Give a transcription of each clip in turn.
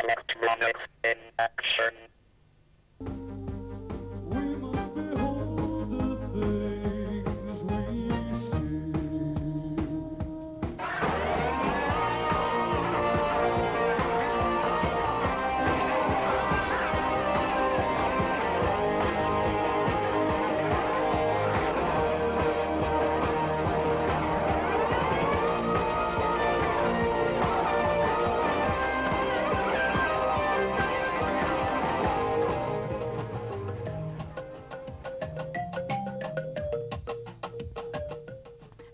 Electronics in action. We must behold the things we see.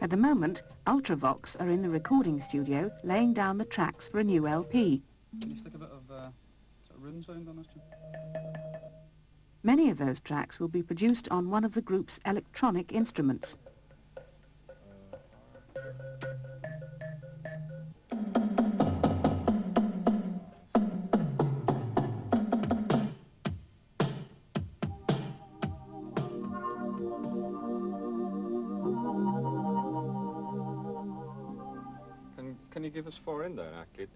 At the moment, Ultravox are in the recording studio laying down the tracks for a new LP. Can you stick a bit of sort of room sound on this tune? Many of those tracks will be produced on one of the group's electronic instruments. Can you give us 4 in there, kid?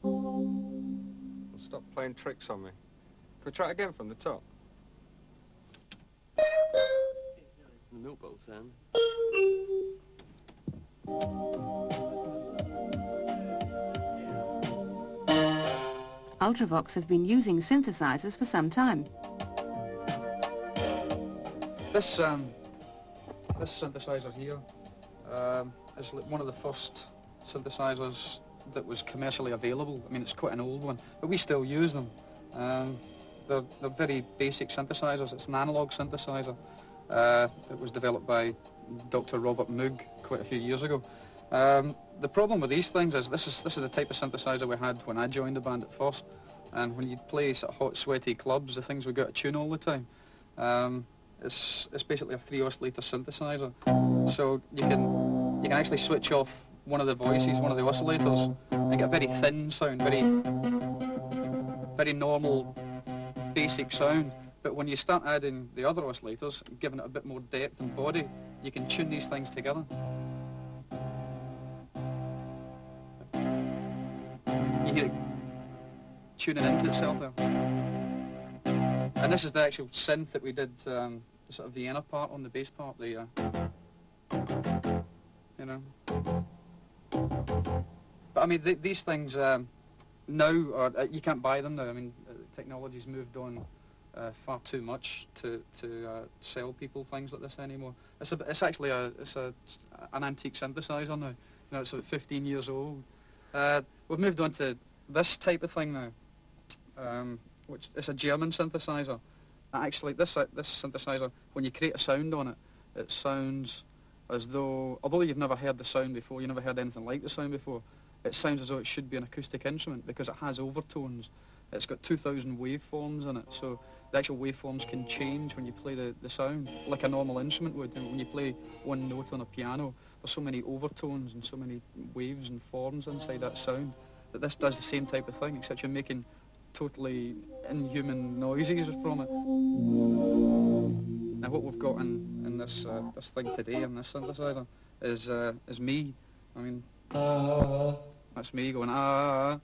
Well, stop playing tricks on me. Can we try it again from the top? The milk bowl sound. Ultravox have been using synthesizers for some time. This synthesizer here is like one of the first synthesizers that was commercially available. I mean, it's quite an old one, but we still use them. They're very basic synthesizers. It's an analog synthesizer. It was developed by Dr. Robert Moog quite a few years ago. The problem with these things is this is the type of synthesizer we had when I joined the band at first, and when you play sort of hot, sweaty clubs, the things we got to tune all the time. It's basically a 3 oscillator synthesizer, so you can actually switch off one of the voices, one of the oscillators, and get a very thin sound, very normal, basic sound. But when you start adding the other oscillators, giving it a bit more depth and body, you can tune these things together. You hear it tuning into itself there. And this is the actual synth that we did, the sort of Vienna part on the bass part, the, you know. But I mean, these things now, you can't buy them now. I mean, technology's moved on far too much to sell people things like this anymore. It's actually an antique synthesizer now. You know, it's about 15 years old. We've moved on to this type of thing now, which is a German synthesizer. Actually, this synthesizer, when you create a sound on it, it sounds as though, although you've never heard the sound before, you never heard anything like the sound before, it sounds as though it should be an acoustic instrument because it has overtones. It's got 2,000 waveforms in it, so the actual waveforms can change when you play the sound, like a normal instrument would. And when you play one note on a piano, there's so many overtones and so many waves and forms inside that sound that this does the same type of thing, except you're making totally inhuman noises from it. Now what we've got in this this thing today, in this synthesizer, is me. I mean, that's me going ah.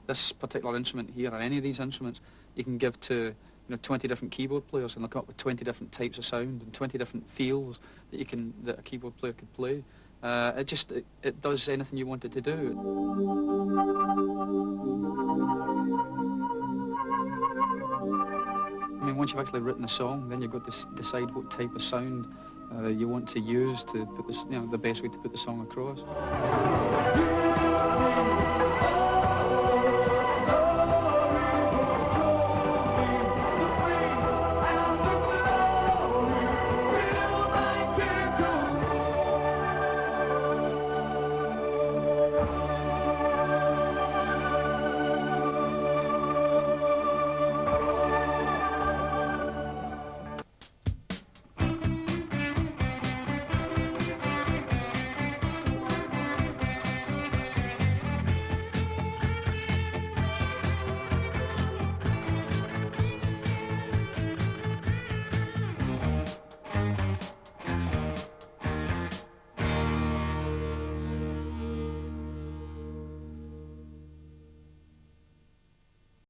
This particular instrument here, or any of these instruments, you can give to 20 different keyboard players, and they'll come up with 20 different types of sound and 20 different feels that a keyboard player could play. It does anything you want it to do. I mean, once you've actually written a song, then you've got to decide what type of sound you want to use to put this, the best way to put the song across.